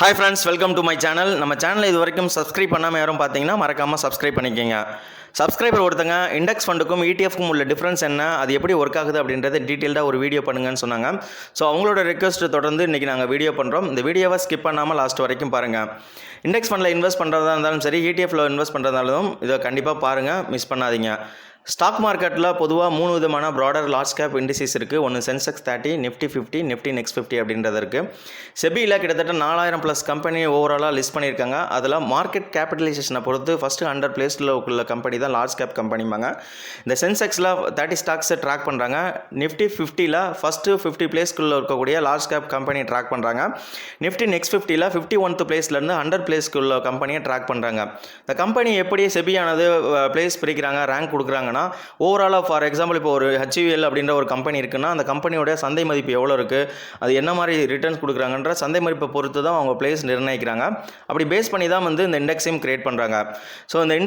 Hi friends, welcome to my channel. நம்ம சேனலை இது வரைக்கும் சப்ஸ்கிரைப் பண்ணாமல் யாரும் பார்த்தீங்கன்னா மறக்காமல் சப்ஸ்கிரைப் பண்ணிக்கோங்க. சப்ஸ்கிரைபர் ஒருத்தங்க இண்டெக்ஸ் ஃபண்டுக்கும் இடிஎஃப்க்கும் உள்ள டிஃப்ரென்ஸ் என்ன, அது எப்படி ஒர்க் ஆகுது அப்படின்றத டீட்டெயில்டாக ஒரு வீடியோ பண்ணுங்கன்னு சொன்னாங்க. ஸோ அவங்களோட ரெக்வஸ்ட் தொடர்ந்து இன்றைக்கி நாங்கள் வீடியோ பண்ணுறோம். இந்த வீடியோவை ஸ்கிப் பண்ணாமல் லாஸ்ட் வரைக்கும் பாருங்கள். இண்டெக்ஸ் ஃபண்டில் இன்வெஸ்ட் பண்ணுறதா இருந்தாலும் சரி, இடிஎஃப்ல இன்வெஸ்ட் பண்ணுறதாலும் இதை கண்டிப்பாக பாருங்கள், மிஸ் பண்ணாதீங்க. ஸ்டாக் மார்க்கெட்டில் பொதுவாக 3 விதமான ப்ராடர் லார்ஜ் கேப் இண்டிசஸ் இருக்குது. ஒன்று சென்செக்ஸ் 30, நிஃப்டி 50, நிஃப்டி நெக்ஸ்ட் 50 அப்படின்றது இருக்குது. செபியில் கிட்டத்தட்ட 4000+ கம்பெனி ஓவராலாக லிஸ்ட் பண்ணியிருக்காங்க. அதில் மார்க்கெட் கேபிட்டலைசேஷனை பொறுத்து ஃபஸ்ட்டு 100 பிளேஸில் உள்ள கம்பெனி தான் லார்ஜ் கேப் கம்பெனிம்பாங்க. இந்த சென்செக்ஸில் 30 ஸ்டாக்ஸை ட்ராக் பண்ணுறாங்க. நிஃப்டி 50ல் ஃபஸ்ட்டு 50 பிளேஸ்க்குள்ளே இருக்கக்கூடிய லார்ஜ் கேப் கம்பெனி ட்ராக் பண்ணுறாங்க. நிஃப்டி நெக்ஸ்ட் 50ல் 51th பிளேஸ்லேருந்து 100 பிளேஸ்க்குள்ள கம்பெனியை ட்ராக் பண்ணுறாங்க. இந்த கம்பெனி எப்படி செபியானது பிளேஸ் பிரிக்கிறாங்க, ரேங்க் கொடுக்குறாங்க. ஓவராலாக ஃபார் எக்ஸாம்பிள் இப்போ ஒரு HUL அப்படின்ற ஒரு கம்பெனி இருக்குன்னா அந்த கம்பெனியோட சந்தை மதிப்பு எவ்வளோ இருக்குது, அது என்ன மாதிரி ரிட்டர்ன்ஸ் கொடுக்குறாங்கன்ற சந்தை மதிப்பை பொறுத்து தான் அவங்க பிளேஸ் நிர்ணயிக்கிறாங்க. அப்படி பேஸ் பண்ணி தான் இந்த இண்டெக்ஸையும் கிரியேட் பண்ணுறாங்க. ஸோ இந்த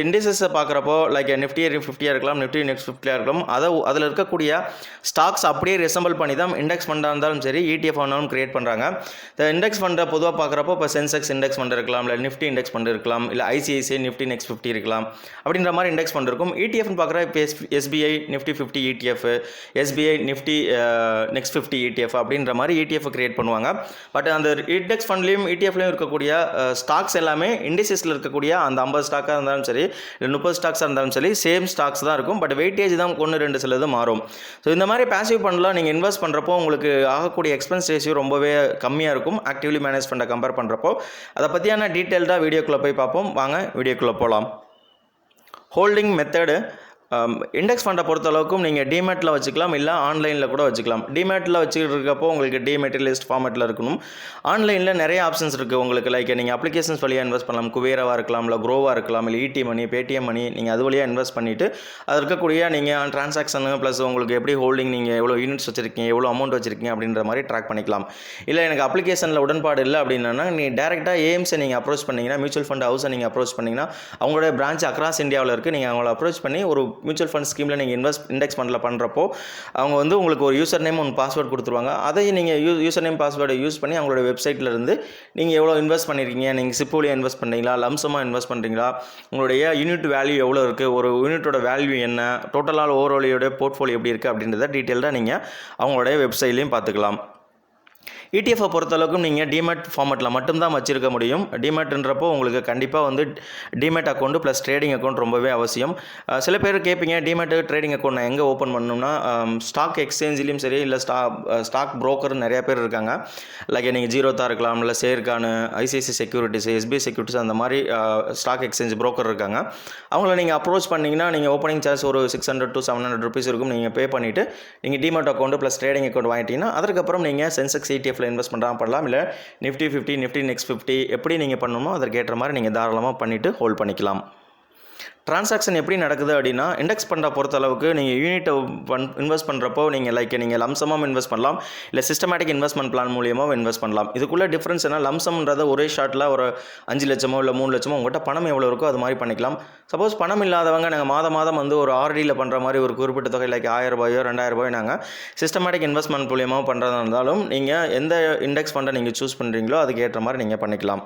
இண்டிசஸை பார்க்குறப்போ லைக் நிஃப்டி 50 இருக்கலாம், நிஃப்டி நெக்ஸ்ட் 50 இருக்கலாம், அதில் இருக்கக்கூடிய ஸ்டாக்ஸ் அப்படியே ரிசம்பிள் பண்ணி தான் இண்டெக்ஸ் ஃபண்டாக இருந்தாலும் சரி, ETF ஆனாலும் கிரியேட் பண்ணுறாங்க. இந்த இண்டெக்ஸ் ஃபண்டை பொதுவாக பார்க்குறப்போ இப்போ சென்செக்ஸ் இண்டெக்ஸ் ஃபண்ட் இருக்கலாம், இல்லை நிஃப்டி இண்டெக்ஸ் ஃபண்ட் இருக்கலாம், இல்லை ICICI நிஃப்டி நெக்ஸ்ட் 50 இருக்கலாம், அப்படின்ற மாதிரி இண்டெக்ஸ் ஃபண்ட் இருக்கும். ETF பார்க்குற இப்போ SBI Nifty 50 ETF, SBI Nifty next 50 ETF அப்படின்ற மாதிரி ETF கிரியேட் பண்ணுவாங்க. பட் அந்த இண்டெக்ஸ் ஃபண்ட்லேயும் ETFலையும் இருக்கக்கூடிய ஸ்டாக்ஸ் எல்லாமே இண்டிசஸில் இருக்கக்கூடிய அந்த 50 ஸ்டாக்காக இருந்தாலும் சரி, இல்லை 30 ஸ்டாக்ஸாக இருந்தாலும் சரி, சேம் ஸ்டாக்ஸ் தான் இருக்கும். பட் வெயிட்டேஜ் தான் 1-2 சிலது மாறும். ஸோ இந்த மாதிரி பேசிவ் ஃபண்டில் நீங்கள் இன்வெஸ்ட் பண்ணுறப்போ உங்களுக்கு ஆகக்கூடிய எக்ஸ்பென்ஸ் ரேஷியோ ரொம்பவே கம்மியாக இருக்கும் ஆக்டிவ்லி மேனேஜ் ஃபண்டை கம்பேர் பண்ணுறப்போ. அதை பற்றியான டீட்டெயில்டாக வீடியோக்குள்ளே போய் பார்ப்போம். வாங்க வீடியோக்குள்ளே போகலாம். ஹோல்டிங் மெத்தடு இண்டெக்ஸ் ஃபண்டை பொறுத்தளவுக்கும் நீங்கள் டிமேட்டில் வச்சுக்கலாம், இல்லை ஆன்லைனில் கூட வச்சுக்கலாம். டிமேட்டில் வச்சுக்கிட்டு இருக்கப்போ உங்களுக்கு டிமெட்டீரியலிஸ்ட் ஃபார்மேட்டில் இருக்கணும். ஆன்லைனில் நிறைய ஆப்ஷன்ஸ் இருக்குது உங்களுக்கு. லைக் நீங்கள் அப்ளிகேஷன்ஸ் வழியாக இன்வெஸ்ட் பண்ணலாம். குவேராவாக இருக்கலாம், இல்லை க்ரோவாக இருக்கலாம், இல்லை ET மணி, பேடிஎம் மணி, நீங்கள் அது வழியாக இன்வெஸ்ட் பண்ணிவிட்டு அது இருக்கக்கூடிய நீங்கள் ட்ரான்சாக்ஷனு ப்ளஸ் உங்களுக்கு எப்படி ஹோல்டிங், நீங்கள் எவ்வளோ யூனிட்ஸ் வச்சுருக்கீங்க, எவ்வளோ அமௌண்ட் வச்சுருக்கீங்க அப்படின்ற மாதிரி ட்ராக் பண்ணிக்கலாம். இல்லை எனக்கு அப்ளிகேஷனில் உடன்பாடு இல்லை அப்படின்னா நீங்கள் டேரெக்டாக ஏஎம்ஸை நீங்கள் அப்ரோச் பண்ணிங்கன்னா, மியூச்சுவல் ஃபண்ட் ஹவுஸை நீங்கள் அப்ரோச் பண்ணிங்கன்னா, அவங்களோட பிரான்ச் அக்ராஸ் இந்தியாவில் இருக்குது. நீங்கள் அவங்கள அப்ரோச் பண்ணி ஒரு மியூச்சுவல் ஃபண்ட் ஸ்கீமில் நீங்கள் இண்டெக்ஸ் ஃபண்டில் பண்ணுறப்போ அவங்க உங்களுக்கு ஒரு யூசர் நேம் ஒன்று பாஸ்வேர்டு கொடுத்துருவாங்க. அதை நீங்கள் யூசர் நேம் பாஸ்வேர்டை யூஸ் பண்ணி அவங்களோட வெப்சைட்டில் இருந்து நீங்கள் எவ்வளோ இன்வெஸ்ட் பண்ணியிருக்கீங்க, நீங்கள் சிப் வழியாக இன்வெஸ்ட் பண்ணுறீங்களா, லம்சமாக இன்வெஸ்ட் பண்ணுறீங்களா, உங்களுடைய யூனிட் வேல்யூ எவ்வளோ இருக்குது, ஒரு யூனிட்டோட வேல்யூ என்ன, டோட்டலாக ஓவராலியோட போர்ட்ஃபோலியோ எப்படி இருக்குது அப்படின்றத டீட்டெயில்டாக நீங்கள் அவங்களுடைய வெப்சைட்லேயும் பார்த்துக்கலாம். ETF பொறுத்தளவுக்கும் நீங்கள் டிமேட் ஃபார்மேட்டில் மட்டும்தான் வச்சுருக்க முடியும். டிமேட்ன்றப்போ உங்களுக்கு கண்டிப்பாக demat account plus trading account ரொம்பவே அவசியம். சில பேர் கேட்பீங்க, டிமேட் ட்ரேடிங் அக்கௌண்ட் நான் எங்கே ஓப்பன் பண்ணணும்னா, ஸ்டாக் எக்ஸ்சேஞ்சிலையும் சரி, இல்லை ஸ்டாக் புரோக்கர் நிறைய பேர் இருக்காங்க. லைக் நீங்கள் ஜீரோதா இருக்கலாம், இல்லை ஷேர்கானு, ICICI செக்யூரிட்டிஸ், SBI செக்யூரிட்டிஸ், அந்த மாதிரி ஸ்டாக் எக்ஸ்சேஞ்ச் புரோக்கர் இருக்காங்க. அவங்கள நீங்கள் அப்ரோச் பண்ணிங்கன்னா நீங்கள் ஓப்பனிங் சார்ஜ் ஒரு 600 to 700 rupees இருக்கும். நீங்கள் பே பண்ணிவிட்டு நீங்கள் demat account plus trading account வாங்கிட்டீங்கன்னா அதுக்கப்புறம் நீங்கள் சென்செக்ஸ் ETF இன்வெஸ்ட் பண்ணலாம், இல்லை நிஃப்டி 50, நிஃப்டி நெக்ஸ்ட் 50 எப்படி நீங்கள் பண்ணணுமோ அதற்கு ஏற்ற மாதிரி நீங்கள் தாராளமாக பண்ணிவிட்டு ஹோல்ட் பண்ணிக்கலாம். ட்ரான்சாக்ஷன் எப்படி நடக்குது அப்படின்னா, இண்டெக்ஸ் ஃபண்டை பொறுத்தளவுக்கு நீங்கள் யூனிட்டை இன்வெஸ்ட் பண்ணுறப்போ நீங்கள் லம்சமாக இன்வெஸ்ட் பண்ணலாம், இல்லை சிஸ்டமேட்டிக் இன்வெஸ்ட்மெண்ட் பிளான் மூலியமாக இன்வெஸ்ட் பண்ணலாம். இதுக்குள்ளே டிஃப்ரென்ஸ் என்ன, லம்சம்ன்றதை ஒரே ஷார்ட்டில் ஒரு 5 லட்சமோ இல்லை 3 லட்சமோ உங்கள்கிட்ட பணம் எவ்வளோ இருக்கோ அது மாதிரி பண்ணிக்கலாம். சப்போஸ் பணம் இல்லாதவங்க நாங்கள் மாதம் ஒரு RDயில் பண்ணுற மாதிரி ஒரு குறிப்பிட்ட தொகை லைக் 1000 ரூபாயோ 2000 ரூபாயோ நாங்கள் சிஸ்டமேட்டிக் இன்வெஸ்ட்மெண்ட் மூலியமாக பண்ணுறதா இருந்தாலும் நீங்கள் எந்த இண்டெக்ஸ் ஃபண்டை நீங்கள் சூஸ் பண்ணுறீங்களோ அதுக்கு ஏற்ற மாதிரி நீங்கள் பண்ணிக்கலாம்.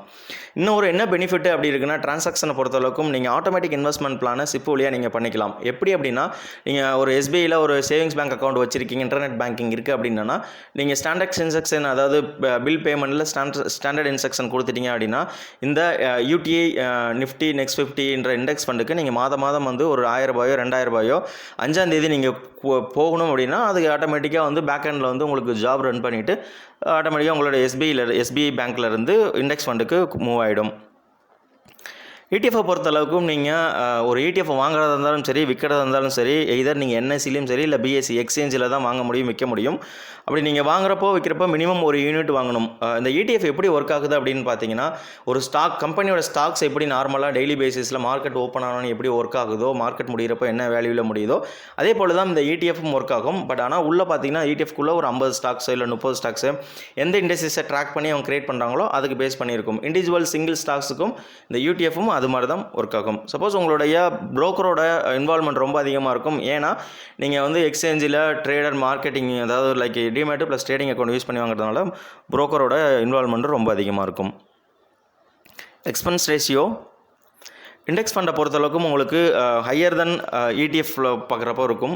இன்னொரு என்ன பெனிஃபிட் அப்படி இருக்குன்னா, ட்ரான்சாக்ஷனை பொறுத்தளவுக்கும் நீங்கள் ஆட்டோமேட்டிக் இன்வெஸ்ட்மெண்ட் பிளானை சிப் வழியாக நீங்கள் பண்ணிக்கலாம். எப்படி அப்படின்னா, நீங்கள் ஒரு SBIயில் ஒரு சேவிங்ஸ் பேங்க் அக்கௌண்ட் வச்சுருக்கீங்க, இன்டர்நெட் பேங்கிங் இருக்குது அப்படின்னா நீங்கள் ஸ்டாண்டர்ட் இன்ஸ்ட்ரக்ஷன், அதாவது பில் பேமெண்ட்டில் ஸ்டாண்டர்ட் இன்ஸ்ட்ரக்ஷன் கொடுத்துட்டீங்க அப்படின்னா இந்த UTI நிஃப்டி நெக்ஸ்ட் 50 இண்டெக்ஸ் ஃபண்டுக்கு நீங்கள் மாதம் ஒரு 1000 ரூபாயோ 2000 ரூபாயோ 5ஆம் தேதி நீங்கள் போகணும் அப்படின்னா அதுக்கு ஆட்டோமேட்டிக்காக பேக் எண்டில் உங்களுக்கு ஜாப் ரன் பண்ணிவிட்டு ஆட்டோமேட்டிக்காக உங்களோட SBI பேங்க்கில் இருந்து இண்டெக்ஸ் ஃபண்டுக்கு மூவ் ஆகிடும். ETF பொறுத்தளவுக்கும் நீங்கள் ஒரு ETF வாங்குறதா இருந்தாலும் சரி, விற்கிறதா இருந்தாலும் சரி, எதர் நீங்கள் NSEலையும் சரி, இல்லை BSE எக்ஸ்சேஞ்சில் தான் வாங்க முடியும், விற்க முடியும். அப்படி நீங்கள் வாங்குறப்போ விற்கிறப்போ மினிமம் ஒரு யூனிட் வாங்கணும். இந்த ETF எப்படி ஒர்க் ஆகுது அப்படின்னு பார்த்தீங்கன்னா, ஒரு கம்பெனியோட ஸ்டாக்ஸ் எப்படி நார்மலாக டெய்லி பேசிஸில் மார்க்கெட் ஓப்பன் ஆனாலும் எப்படி ஒர்க் ஆகுதோ, மார்க்கெட் முடிகிறப்போ என்ன வேல்யூவில் முடியுதோ அதே போல் தான் இந்த ETFம் ஒர்க் ஆகும். பட் ஆனால் உள்ளே பார்த்தீங்கன்னா ETFக்குள்ளே ஒரு 50 ஸ்டாக்ஸ் இல்லை 30 ஸ்டாக்ஸு எந்த இண்டஸ்ட்ரீஸை ட்ராக் பண்ணி அவங்க கிரியேட் பண்ணுறாங்களோ அதுக்கு பேஸ் பண்ணியிருக்கும். இண்டிவிஜுவல் சிங்கிள் ஸ்டாக்ஸுக்கும் இந்த ETFம் அது மாதிரி தான் ஒர்க் ஆகும். சப்போஸ் உங்களுடைய ப்ரோக்கரோட இன்வால்மெண்ட் ரொம்ப அதிகமாக இருக்கும். ஏன்னா நீங்கள் வந்து எக்ஸ்சேஞ்சில் ட்ரேடர் மார்க்கெட்டிங், அதாவது like demat plus trading account use பண்ணி வாங்குறதுனால ப்ரோக்கரோட இன்வால்மெண்ட் ரொம்ப அதிகமாக இருக்கும். எக்ஸ்பென்ஸ் ரேஷியோ இண்டெக்ஸ் ஃபண்டை பொறுத்தளவுக்கும் உங்களுக்கு ஹையர் தென் இடிஎஃப்ல பார்க்குறப்போ இருக்கும்.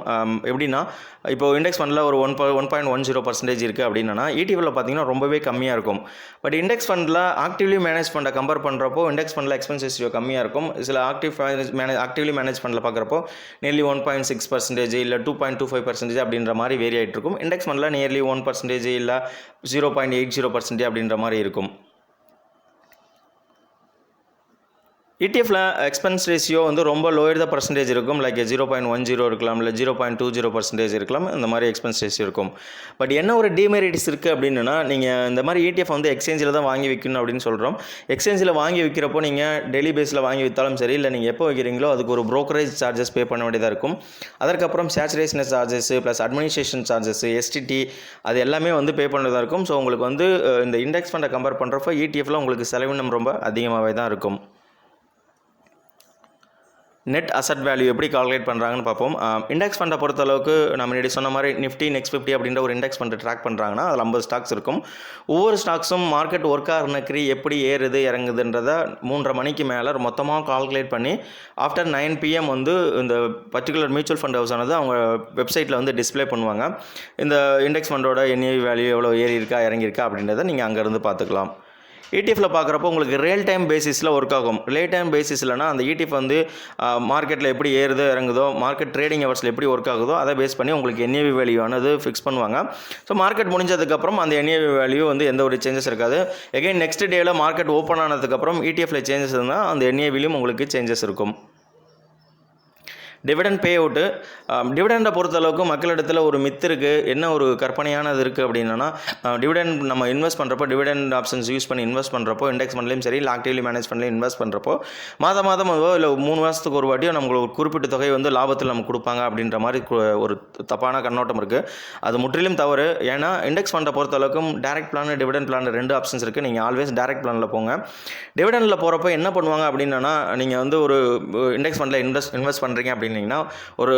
எப்படின்னா இப்போ இண்டெக்ஸ் ஃபண்டில் ஒரு 1.10% இருக்குது அப்படின்னா இடிஎஃப்ல பார்த்தீங்கன்னா ரொம்பவே கம்மியாக இருக்கும். பட் இண்டெக்ஸ் ஃபண்டில் ஆக்டிவ்லி மேனேஜ் ஃபண்டை கம்பேர் பண்ணுறப்போ இண்டெக்ஸ் ஃபண்டில் எக்ஸ்பென்ஸ் ரேஷியோ கம்மியாக இருக்கும். சில ஆக்டிவ்லி மேனேஜ் ஃபண்டில் பார்க்குறப்போ நியர்லி 1.6% இல்லை 2.25% அப்படின்ற மாதிரி வேரி ஆகிட்டு இருக்கும். இண்டெக்ஸ் ஃபண்டில் நியர்லி 1% இல்லை 0.80% அப்படின்ற மாதிரி இருக்கும். இடிஎஃப்ல எக்ஸ்பென்ஸ் ரேஷியோ வந்து ரொம்ப லோயர் தான் பர்சன்டேஜ் இருக்கும். லைக் 0.10 இருக்கலாம், இல்லை 0.20% இருக்கலாம். இந்த மாதிரி எக்ஸ்பென்ஸ் ரேஷியோ இருக்கும். பட் என்ன ஒரு டிமெரிட்ஸ் இருக்குது அப்படின்னா, நீங்கள் இந்த மாதிரி இடிஎஃப் வந்து எக்ஸ்சேஞ்சில் தான் வாங்கி விற்கணும் அப்படின்னு சொல்கிறோம். எக்ஸ்சேஞ்சில் வாங்கி விற்கிறப்போ நீங்கள் டெய்லி பேஸில் வாங்கி விற்றாலும் சரி, இல்லை நீங்கள் எப்போ வைக்கிறீங்களோ அதுக்கு ஒரு ப்ரோக்கரேஜ் சார்ஜஸ் பே பண்ண வேண்டியதாக இருக்கும். அதற்கப்புறம் saturation charges plus administration charges, STD, அது எல்லாமே வந்து பே பண்ணதாக இருக்கும். ஸோ உங்களுக்கு வந்து இந்த இண்டெக்ஸ் ஃபண்டை கம்பேர் பண்ணுறப்போ இடிஎஃப்ல உங்களுக்கு செலவினம் ரொம்ப அதிகமாகவே தான் இருக்கும். நெட் அசட் வேல்யூ எப்படி கால்குலேட் பண்ணுறாங்கன்னு பார்ப்போம். இண்டெக்ஸ் ஃபண்டை பொறுத்தளவுக்கு நம்ம முன்னாடி சொன்ன மாதிரி நிஃப்டி நெக்ஸ்ட் 50 அப்படின்ற ஒரு இண்டெக்ஸ் ஃபண்டு ட்ராக் பண்ணுறாங்கன்னா அதில் 50 ஸ்டாக்ஸ் இருக்கும். ஒவ்வொரு ஸ்டாக்ஸும் மார்க்கெட் ஒர்க் ஆகிறனக்கி எப்படி ஏறுது இறங்குதுன்றதை 3:30 மணிக்கு மேலே மொத்தமாக கால்குலேட் பண்ணி ஆஃப்டர் 9 PM வந்து இந்த பர்டிகுலர் மியூச்சுவல் ஃபண்ட் ஹவுஸ் ஆனது அவங்க வெப்சைட்டில் வந்து டிஸ்பிளே பண்ணுவாங்க. இந்த இண்டெக்ஸ் ஃபண்டோட என்ஏவி வேல்யூ எவ்வளோ ஏறி இருக்கா இறங்கியிருக்கா அப்படின்றத நீங்கள் அங்கேருந்து பார்த்துக்கலாம். இடிஎஃப்ல பார்க்குறப்போ உங்களுக்கு ரியல் டைம் பேசிஸில் ஒர்க் ஆகும். ரியல் டைம் பேசிஸ்லனா அந்த இடிஎஃப் வந்து மார்க்கெட்டில் எப்படி ஏறுதோ இறங்குதோ, மார்க்கெட் ட்ரேடிங் ஹவர்ஸில் எப்படி ஒர்க் ஆகுதோ அதை பேஸ் பண்ணி உங்களுக்கு என்ஏவி வேல்யூ ஆனது ஃபிக்ஸ் பண்ணுவாங்க. ஸோ மார்க்கெட் முடிஞ்சதுக்கப்புறம் அந்த என்ஏவி வேல்யூ வந்து எந்த ஒரு சேஞ்சஸ் இருக்காது. எகைன் நெக்ஸ்ட் டேயில் மார்க்கெட் ஓப்பன் ஆனதுக்கப்புறம் இடிஎஃப்ல சேஞ்சஸ் இருந்தால் அந்த என்ஏவிலையும் உங்களுக்கு சேஞ்சஸ் இருக்கும். டிவிடெண்ட் பே அவுட்டு, டிவிடெண்டை பொறுத்தளவுக்கு மக்களிடத்தில் ஒரு மித்து இருக்குது. என்ன ஒரு கற்பனையானது இருக்குது அப்படின்னா, டிவிடெண்ட் நம்ம இன்வெஸ்ட் பண்ணுறப்போ டிவிடெண்ட் ஆப்ஷன்ஸ் யூஸ் பண்ணி இன்வெஸ்ட் பண்ணுறப்போ இண்டெக்ஸ் ஃபண்ட்லையும் சரி இல்லை ஆக்டிவ்லி மேனேஜ் ஃபண்ட்லையும் இன்வெஸ்ட் பண்ணுறப்போ மாதம் இல்லை 3 மாதத்துக்கு ஒரு வாட்டியோ நம்மளுக்கு ஒரு குறிப்பிட்ட தொகை வந்து லாபத்தில் நமக்கு கொடுப்பாங்க அப்படின்ற மாதிரி ஒரு தப்பான கண்ணோட்டம் இருக்குது. அது முற்றிலும் தவறு. ஏன்னா இண்டெக்ஸ் ஃபண்டை பொறுத்தளவுக்கும் direct plan, dividend plan 2 options இருக்குது. நீங்கள் ஆல்வேஸ் டேரக்ட் பிளானில் போங்க. டிவிடெண்டில் போகிறப்போ என்ன பண்ணுவாங்க அப்படின்னா, நீங்கள் வந்து ஒரு இண்டெக்ஸ் ஃபண்டில் இன்வெஸ்ட் பண்ணுறீங்க அப்படின்னு ஒரு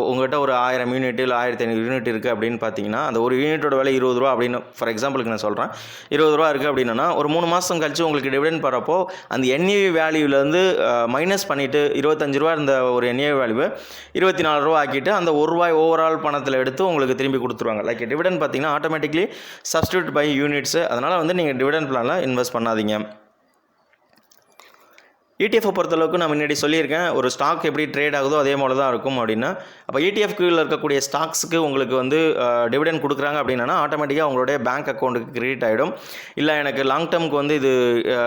உங்கள்கிட்ட ஒரு 1000 யூனிட் இல்லை 1500 யூனிட் இருக்குது அப்படின்னு பார்த்தீங்கன்னா, அந்த ஒரு யூனிட்டோட விலை 20 ரூபா அப்படின்னு ஃபார் எக்ஸாம்பிளுக்கு நான் சொல்கிறேன். 20 ரூபா இருக்குது அப்படின்னா ஒரு 3 மாதம் கழிச்சு உங்களுக்கு டிவிடெண்ட் போகிறப்போ அந்த என்ஏவி வேல்யூலேருந்து மைனஸ் பண்ணிவிட்டு 25 ரூபா இருந்த ஒரு என்ஏவி வேல்யூவை 24 ரூபா ஆக்கிட்டு அந்த ₹1 ஓவரால் பணத்தில் எடுத்து உங்களுக்கு திரும்பி கொடுத்துருவாங்க. லைக் டிவிடெண்ட் பார்த்தீங்கன்னா ஆட்டோமேட்டிக்லி சப்ஸ்டியூட் பை யூனிட்ஸு. அதனால் வந்து நீங்கள் டிவிடெண்ட் பிளானில் இன்வெஸ்ட் பண்ணாதீங்க. இடிஎஃப் பொறுத்தளவுக்கு நான் முன்னாடி சொல்லியிருக்கேன், ஒரு ஸ்டாக் எப்படி ட்ரேட் ஆகுதோ அதே போல தான் இருக்கும் அப்படின்னா. அப்போ இடிஎஃப்குள்ள இருக்கக்கூடிய ஸ்டாக்ஸுக்கு உங்களுக்கு வந்து டிவிடெண்ட் கொடுக்குறாங்க அப்படின்னா ஆட்டோமேட்டிக்காக உங்களுடைய பேங்க் அக்கௌண்ட்டுக்கு கிரெடிட் ஆகிடும். இல்லை எனக்கு லாங் டேர்முக்கு வந்து இது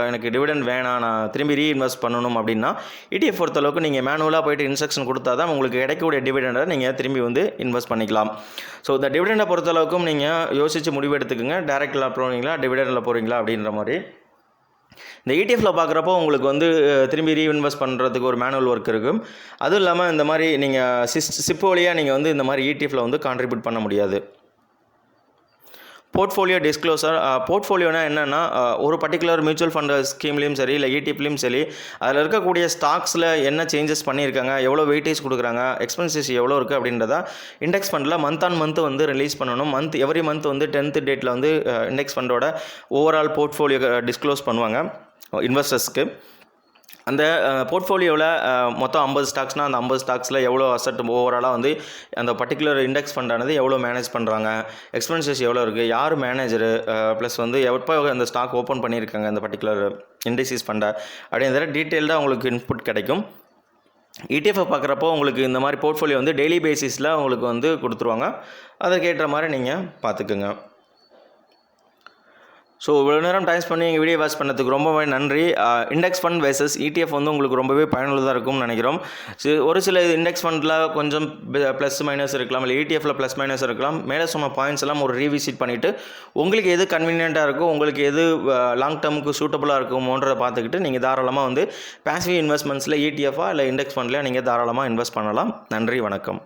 எனக்கு டிவிடெண்ட் வேணாம், நான் திரும்பி ரீஇன்வெஸ்ட் பண்ணணும் அப்படின்னா இடிஎஃப் பொறுத்தளவுக்கு நீங்கள் மேனுவலாக போய்ட்டு இன்ஸ்ட்ரக்ஷன் கொடுத்தா தான் உங்களுக்கு கிடைக்கக்கூடிய டிவிடெண்டை நீங்கள் திரும்பி வந்து இன்வெஸ்ட் பண்ணிக்கலாம். ஸோ இந்த டிவிடெண்டை பொறுத்தளவுக்கும் நீங்கள் யோசித்து முடிவு எடுத்துக்கோங்க. டேரெக்டில் போகிறீங்களா டிவிடெண்டில் போகிறீங்களா அப்படின்ற மாதிரி. இந்த இடிஎஃப்ல பார்க்குறப்போ உங்களுக்கு வந்து திரும்பி ரீஇன்வெஸ்ட் பண்ணுறதுக்கு ஒரு மேனுவல் ஒர்க் இருக்கும். அதுவும் இல்லாமல் இந்த மாதிரி நீங்கள் சிப் வழியாக நீங்கள் வந்து இந்த மாதிரி இடிஎஃப்ல வந்து கான்ட்ரிபியூட் பண்ண முடியாது. போர்ட்ஃபோலியோ டிஸ்க்ளோசர், போர்ட்ஃபோலியோனா என்னென்னா ஒரு பர்டிகுலர் மியூச்சுவல் ஃபண்ட் ஸ்கீம்லேயும் சரி இல்லை இடிஎஃப்லேயும் சரி அதில் இருக்கக்கூடிய ஸ்டாக்ஸில் என்ன சேஞ்சஸ் பண்ணியிருக்காங்க, எவ்வளோ வெயிட்டேஜ் கொடுக்குறாங்க, எக்ஸ்பென்சஸ் எவ்வளோ இருக்குது அப்படின்றத இண்டெக்ஸ் ஃபண்டில் மந்த் ஆன் மந்த் வந்து ரிலீஸ் பண்ணணும். எவ்ரி மந்த் வந்து 10th டேட்டில் வந்து இண்டெக்ஸ் ஃபண்டோட ஓவரால் போர்ட்ஃபோலியோ டிஸ்க்ளோஸ் பண்ணுவாங்க இன்வெஸ்டர்ஸ்க்கு. அந்த போர்ட்ஃபோலியோவில் மொத்தம் 50 ஸ்டாக்ஸ்னால் அந்த 50 ஸ்டாக்ஸில் எவ்வளோ அசட் ஓவராலாக வந்து அந்த பர்டிகுலர் இண்டெக்ஸ் ஃபண்டானது எவ்வளோ மேனேஜ் பண்ணுறாங்க, எக்ஸ்பென்சஸ் எவ்வளோ இருக்குது, யார் மேனேஜரு, ப்ளஸ் வந்து எப்போ அந்த ஸ்டாக் ஓப்பன் பண்ணியிருக்காங்க அந்த பர்டிகுலர் இண்டெக்ஸிஸ் ஃபண்டை அப்படிங்கிற டீட்டெயில்டாக உங்களுக்கு இன்புட் கிடைக்கும். இடிஎஃப் பார்க்குறப்போ உங்களுக்கு இந்த மாதிரி போர்ட்ஃபோலியோ வந்து டெய்லி பேசிஸில் உங்களுக்கு வந்து கொடுத்துருவாங்க. அதற்கேற்ற மாதிரி நீங்கள் பார்த்துக்குங்க. ஸோ இவ்வளோ நேரம் டைம் பண்ணி எங்கள் வீடியோ வாட்ச் பண்ணதுக்கு ரொம்பவே நன்றி. இண்டெக்ஸ் ஃபண்ட் வேர்சஸ் இடிஎஃப் வந்து உங்களுக்கு ரொம்பவே பயனுள்ளதாக இருக்கும்னு நினைக்கிறோம். ஒரு சில இண்டெக்ஸ் ஃபண்டில் கொஞ்சம் ப்ளஸ் மைனஸ் இருக்கலாம், இல்லை இடிஎஃப்ல ப்ளஸ் மைனஸ் இருக்கலாம். மேலே சொன்ன பாயிண்ட்ஸ் எல்லாம் ஒரு ரீவிசிட் பண்ணிவிட்டு உங்களுக்கு எது கன்வீனியண்ட்டாக இருக்கும், உங்களுக்கு எது லாங் டேர்முக்கு சூட்டபுளாக இருக்குமோன்றதை பார்த்துக்கிட்டு நீங்கள் தாராளமாக வந்து பாசிவ் இன்வெஸ்ட்மெண்ட்ஸில் இடிஎஃபாக இல்லை இண்டெக்ஸ் ஃபண்டில் நீங்கள் தாராளமாக இன்வெஸ்ட் பண்ணலாம். நன்றி, வணக்கம்.